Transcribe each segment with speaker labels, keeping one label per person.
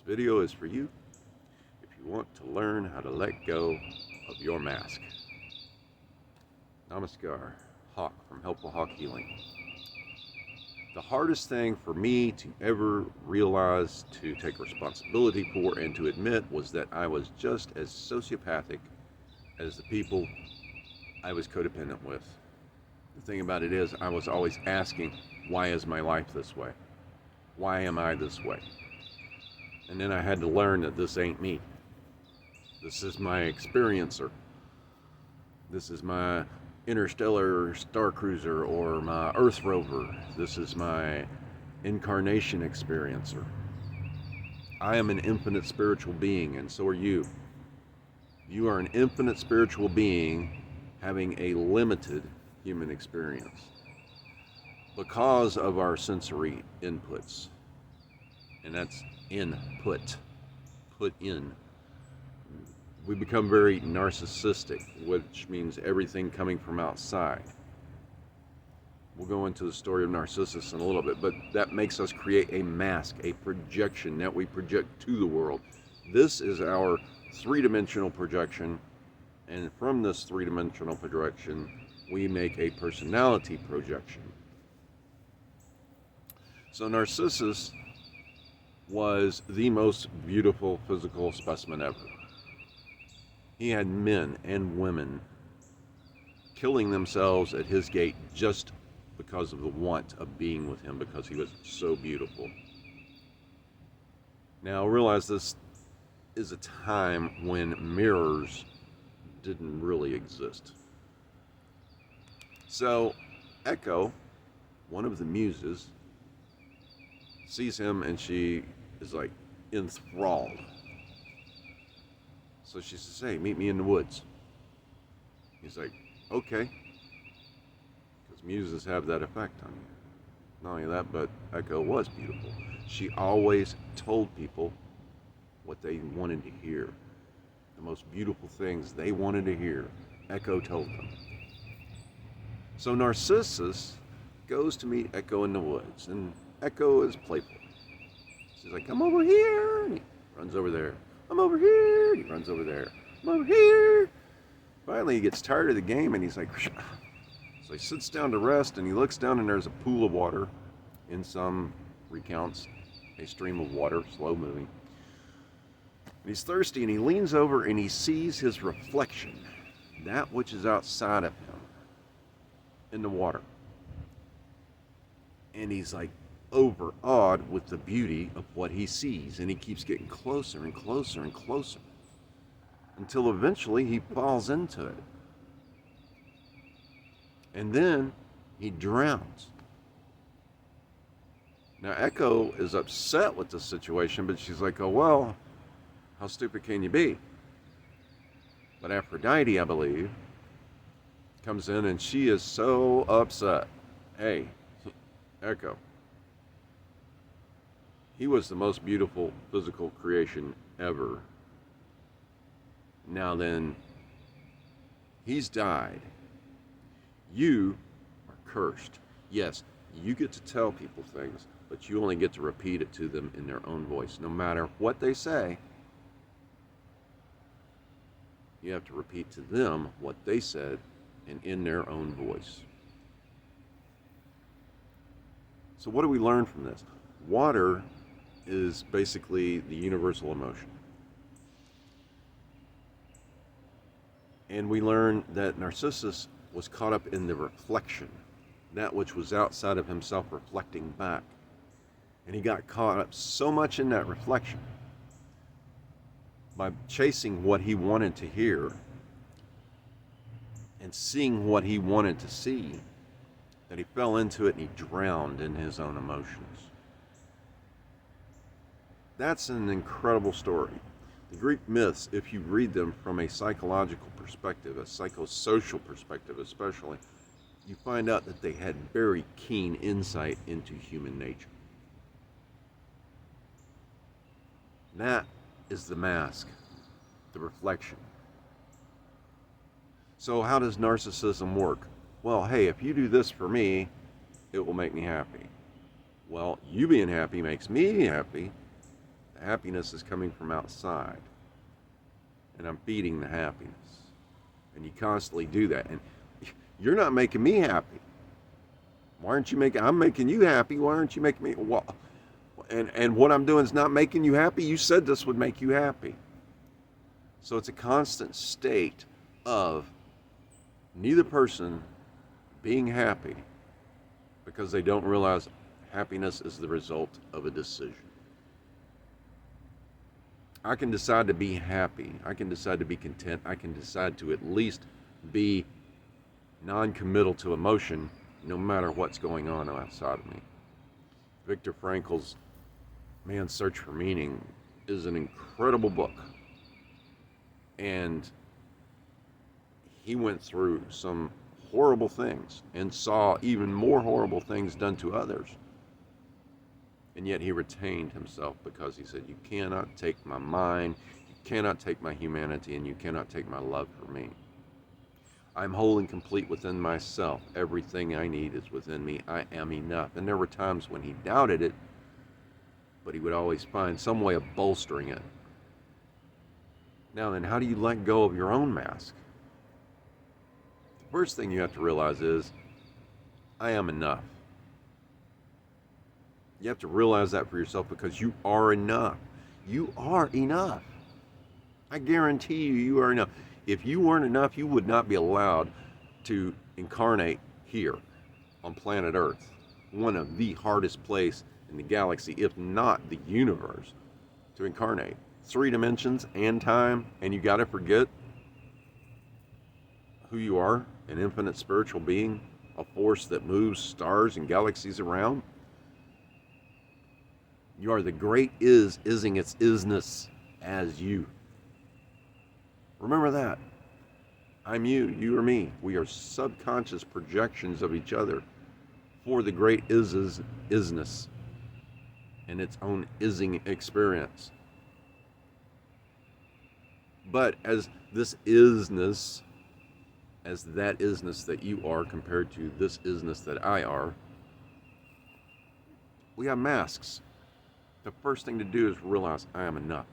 Speaker 1: video is for you if you want to learn how to let go of your mask. Namaskar, Hawk from Helpful Hawk Healing. The hardest thing for me to ever realize, to take responsibility for, and to admit was that I was just as sociopathic as the people I was codependent with. The thing about it is, I was always asking, why is my life this way? Why am I this way? And then I had to learn that this ain't me. This is my experiencer. This is my interstellar star cruiser or my Earth rover. This is my incarnation experiencer. I am an infinite spiritual being, and so are you. You are an infinite spiritual being having a limited human experience because of our sensory inputs. And that's input, put in. We become very narcissistic, which means everything coming from outside. We'll go into the story of Narcissus in a little bit, but that makes us create a mask, a projection that we project to the world. This is our three-dimensional projection, and from this three-dimensional projection, we make a personality projection. So Narcissus was the most beautiful physical specimen ever. He had men and women killing themselves at his gate just because of the want of being with him, because he was so beautiful. Now realize this is a time when mirrors didn't really exist. So Echo, one of the muses, sees him and she is like enthralled. So she says, hey, meet me in the woods. He's like, okay. Because muses have that effect on you. Not only that, but Echo was beautiful. She always told people what they wanted to hear. The most beautiful things they wanted to hear, Echo told them. So Narcissus goes to meet Echo in the woods, and Echo is playful. She's like, come over here, and he runs over there. I'm over here, and he runs over there. I'm over here. Finally, he gets tired of the game, and he's like, so he sits down to rest, and he looks down, and there's a pool of water. In some recounts, a stream of water, slow moving. And he's thirsty, and he leans over, and he sees his reflection, that which is outside of him, in the water. And he's like overawed with the beauty of what he sees, and he keeps getting closer and closer and closer until eventually he falls into it. And then he drowns. Now Echo is upset with the situation, but she's like, oh well, how stupid can you be? But Aphrodite, I believe, comes in and she is so upset. Hey, Echo, he was the most beautiful physical creation ever. Now then, he's died. You are cursed. Yes, you get to tell people things, but you only get to repeat it to them in their own voice. No matter what they say, you have to repeat to them what they said and in their own voice. So what do we learn from this? Water is basically the universal emotion. And we learn that Narcissus was caught up in the reflection, that which was outside of himself reflecting back. And he got caught up so much in that reflection by chasing what he wanted to hear and seeing what he wanted to see, that he fell into it and he drowned in his own emotions. That's an incredible story. The Greek myths, if you read them from a psychological perspective, a psychosocial perspective especially, you find out that they had very keen insight into human nature. That is the mask, the reflection. So how does narcissism work? Well, hey, if you do this for me, it will make me happy. Well, you being happy makes me happy, The happiness is coming from outside, and I'm feeding the happiness. And you constantly do that, and you're not making me happy. Why aren't you making? I'm making you happy. Why aren't you making me? Well, and what I'm doing is not making you happy. You said this would make you happy. So it's a constant state of neither person being happy because they don't realize happiness is the result of a decision. I can decide to be happy. I can decide to be content. I can decide to at least be non-committal to emotion no matter what's going on outside of me. Viktor Frankl's Man's Search for Meaning is an incredible book. And he went through some horrible things and saw even more horrible things done to others. And yet he retained himself because he said, you cannot take my mind, you cannot take my humanity, and you cannot take my love for me. I'm whole and complete within myself. Everything I need is within me. I am enough. And there were times when he doubted it, but he would always find some way of bolstering it. Now then, how do you let go of your own mask? The first thing you have to realize is, I am enough. You have to realize that for yourself because you are enough. You are enough. I guarantee you, you are enough. If you weren't enough, you would not be allowed to incarnate here on planet Earth, one of the hardest places in the galaxy, if not the universe, to incarnate. 3 dimensions and time, and you got to forget who you are, an infinite spiritual being, a force that moves stars and galaxies around. You are the great ising its isness as you. Remember that. I'm you, you are me. We are subconscious projections of each other for the great isness and its own ising experience. But as this isness, as that isness that you are compared to this isness that I are, we have masks. The first thing to do is realize I am enough.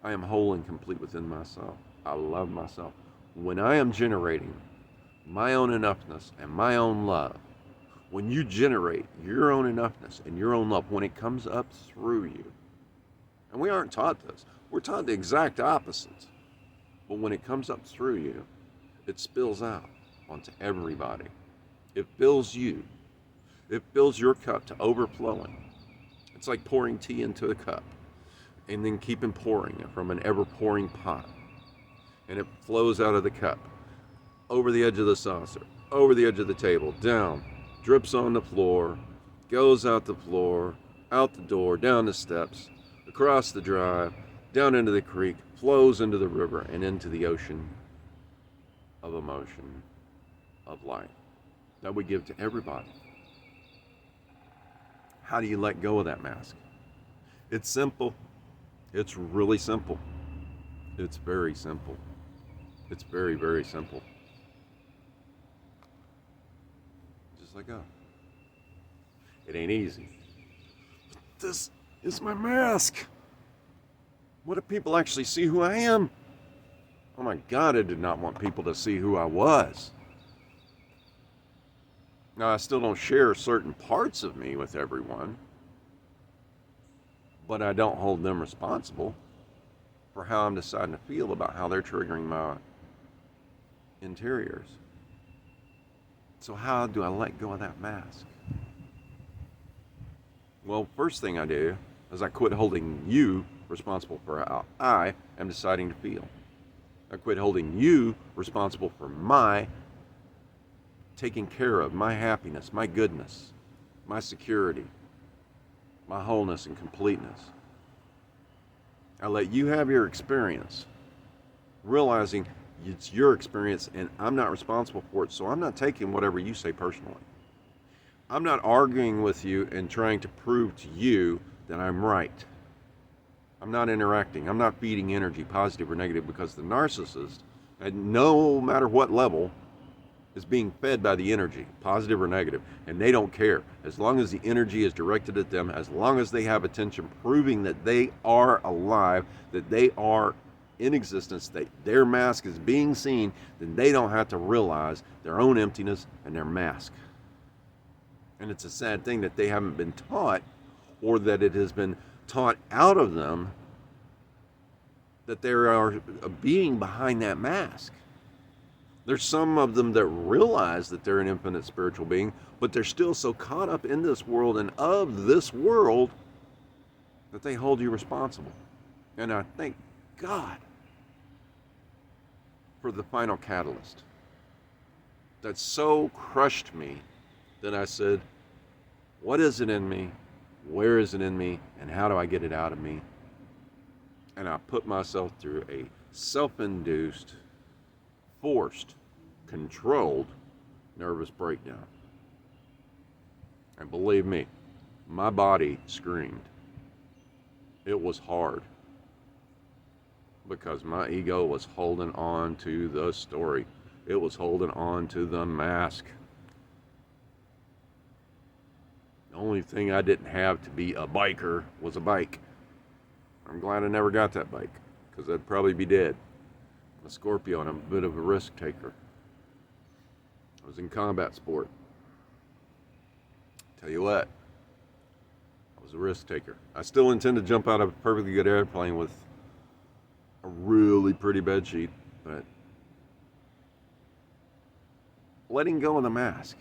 Speaker 1: I am whole and complete within myself. I love myself. When I am generating my own enoughness and my own love, when you generate your own enoughness and your own love, when it comes up through you, and we aren't taught this, we're taught the exact opposite. But when it comes up through you, it spills out onto everybody. It fills you. It fills your cup to overflowing. It's like pouring tea into a cup and then keeping pouring it from an ever-pouring pot. And it flows out of the cup, over the edge of the saucer, over the edge of the table, down, drips on the floor, goes out the floor, out the door, down the steps, across the drive, down into the creek, flows into the river, and into the ocean of emotion, of life that we give to everybody. How do you let go of that mask? It's simple. It's really simple. It's very simple. It's very, very simple. Just let go. It ain't easy. But this is my mask. What if people actually see who I am? Oh my God, I did not want people to see who I was. Now, I still don't share certain parts of me with everyone, but I don't hold them responsible for how I'm deciding to feel about how they're triggering my interiors. So how do I let go of that mask? Well, first thing I do is I quit holding you responsible for how I am deciding to feel. I quit holding you responsible for my taking care of, my happiness, my goodness, my security, my wholeness and completeness. I let you have your experience, realizing it's your experience and I'm not responsible for it, so I'm not taking whatever you say personally. I'm not arguing with you and trying to prove to you that I'm right. I'm not interacting. I'm not feeding energy, positive or negative, because the narcissist, at no matter what level, is being fed by the energy, positive or negative, and they don't care. As long as the energy is directed at them, as long as they have attention proving that they are alive, that they are in existence, that their mask is being seen, then they don't have to realize their own emptiness and their mask. And it's a sad thing that they haven't been taught, or that it has been taught out of them, that there are a being behind that mask. There's some of them that realize that they're an infinite spiritual being, but they're still so caught up in this world and of this world that they hold you responsible. And I thank God for the final catalyst that so crushed me that I said, what is it in me? Where is it in me? And how do I get it out of me? And I put myself through a self-induced, forced, controlled nervous breakdown. And believe me, my body screamed. It was hard because my ego was holding on to the story. It was holding on to the mask. The only thing I didn't have to be a biker was a bike. I'm glad I never got that bike, because I'd probably be dead. I'm a Scorpio and I'm a bit of a risk taker. I was in combat sport. Tell you what, I was a risk taker. I still intend to jump out of a perfectly good airplane with a really pretty bed sheet, but letting go of the mask.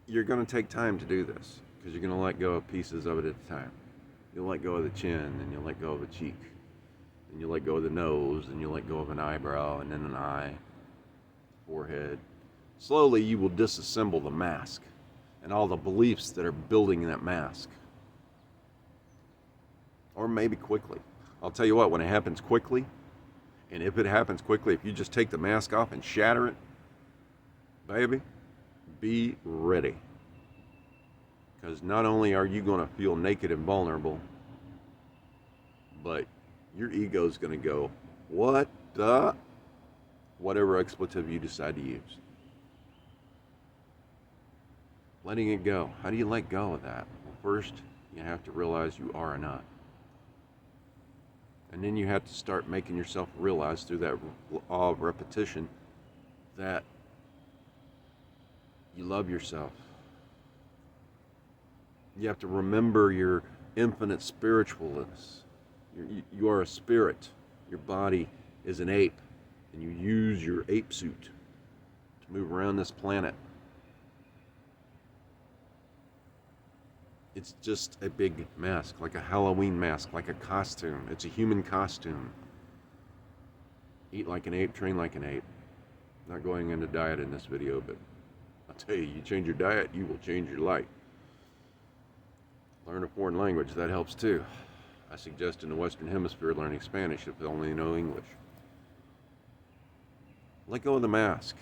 Speaker 1: You're going to take time to do this, because you're going to let go of pieces of it at a time. You'll let go of the chin, and you'll let go of a cheek, and you'll let go of the nose, and you'll let go of an eyebrow, and then an eye, forehead. Slowly, you will disassemble the mask and all the beliefs that are building in that mask. Or maybe quickly. I'll tell you what, when it happens quickly, and if it happens quickly, if you just take the mask off and shatter it, baby, be ready. Because not only are you going to feel naked and vulnerable, but your ego is going to go, what the? Whatever expletive you decide to use. Letting it go. How do you let go of that? Well, first, you have to realize you are enough. And then you have to start making yourself realize through that law of repetition that you love yourself. You have to remember your infinite spiritualness. You are a spirit. Your body is an ape, and you use your ape suit to move around this planet. It's just a big mask, like a Halloween mask, like a costume. It's a human costume. Eat like an ape, train like an ape. Not going into diet in this video, but I'll tell you, you change your diet, you will change your life. Learn a foreign language, that helps too. I suggest in the Western Hemisphere learning Spanish if they only know English. Let go of the mask.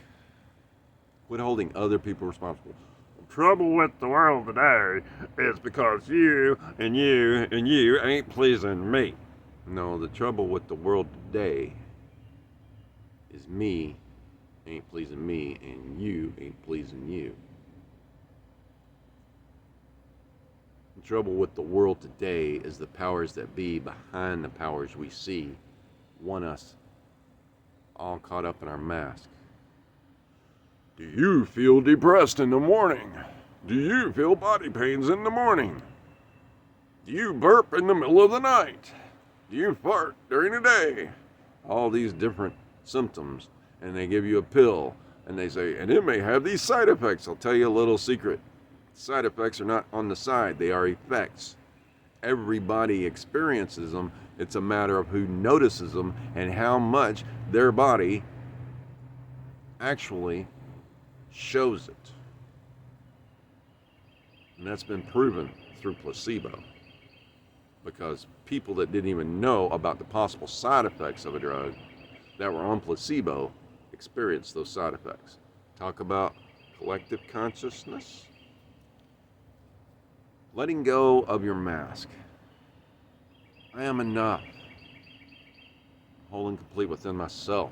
Speaker 1: Quit holding other people responsible. The trouble with the world today is because you and you and you ain't pleasing me. No, the trouble with the world today is me ain't pleasing me and you ain't pleasing you. The trouble with the world today is the powers that be behind the powers we see want us all caught up in our mask. Do you feel depressed in the morning? Do you feel body pains in the morning? Do you burp in the middle of the night? Do you fart during the day? All these different symptoms, and they give you a pill, and they say, and it may have these side effects. I'll tell you a little secret. Side effects are not on the side, they are effects. Everybody experiences them. It's a matter of who notices them and how much their body actually shows it. And that's been proven through placebo. Because people that didn't even know about the possible side effects of a drug that were on placebo experienced those side effects. Talk about collective consciousness. Letting go of your mask. I am enough. Whole and complete within myself.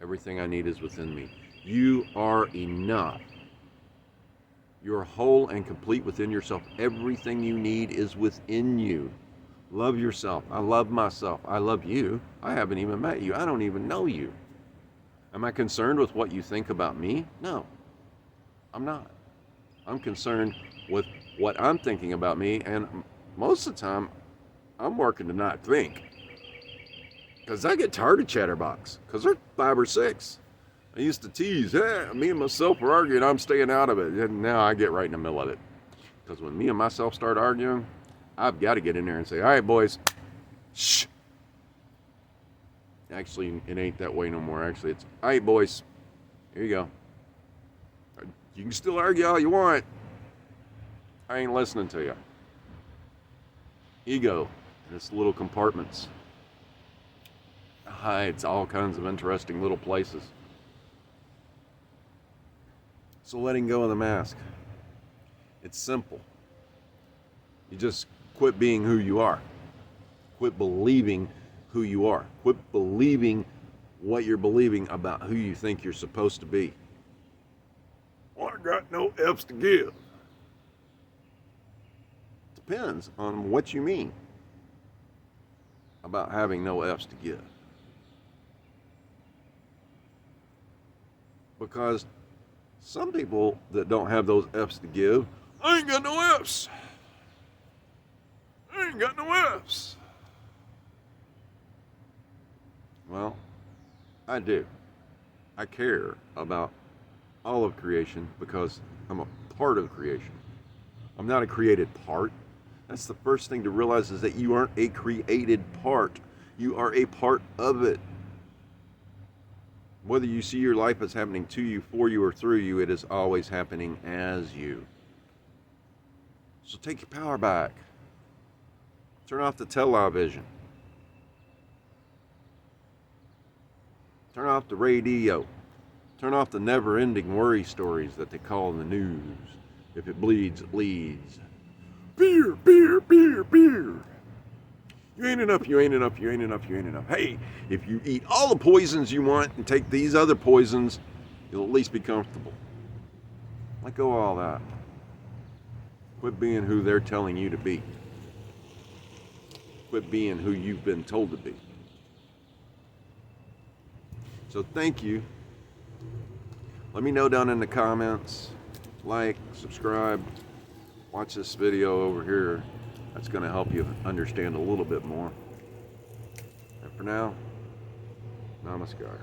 Speaker 1: Everything I need is within me. You are enough. You're whole and complete within yourself. Everything you need is within you. Love yourself. I love myself. I love you. I haven't even met you. I don't even know you. Am I concerned with what you think about me? No, I'm not. I'm concerned with what I'm thinking about me, and most of the time, I'm working to not think. Because I get tired of chatterbox, because they're 5 or 6. I used to tease, me and myself were arguing, I'm staying out of it. And now I get right in the middle of it. Because when me and myself start arguing, I've got to get in there and say, all right, boys, shh. Actually, it ain't that way no more. Actually, it's, all right, boys, here you go. You can still argue all you want. I ain't listening to you. Ego in its little compartments hides all kinds of interesting little places. So letting go of the mask. It's simple. You just quit being who you are. Quit believing who you are. Quit believing what you're believing about who you think you're supposed to be. Well, I got no F's to give. Depends on what you mean about having no F's to give. Because some people that don't have those F's to give, I ain't got no F's. I ain't got no F's. Well, I do. I care about all of creation because I'm a part of creation. I'm not a created part. That's the first thing to realize, is that you aren't a created part. You are a part of it. Whether you see your life as happening to you, for you, or through you, it is always happening as you. So take your power back. Turn off the television. Turn off the radio. Turn off the never-ending worry stories that they call in the news. If it bleeds, it leads. Beer, beer, beer, beer. You ain't enough, you ain't enough, you ain't enough, you ain't enough. Hey, if you eat all the poisons you want and take these other poisons, you'll at least be comfortable. Let go of all that. Quit being who they're telling you to be. Quit being who you've been told to be. So thank you. Let me know down in the comments. Like, subscribe, watch this video over here. That's going to help you understand a little bit more. And for now, namaskar.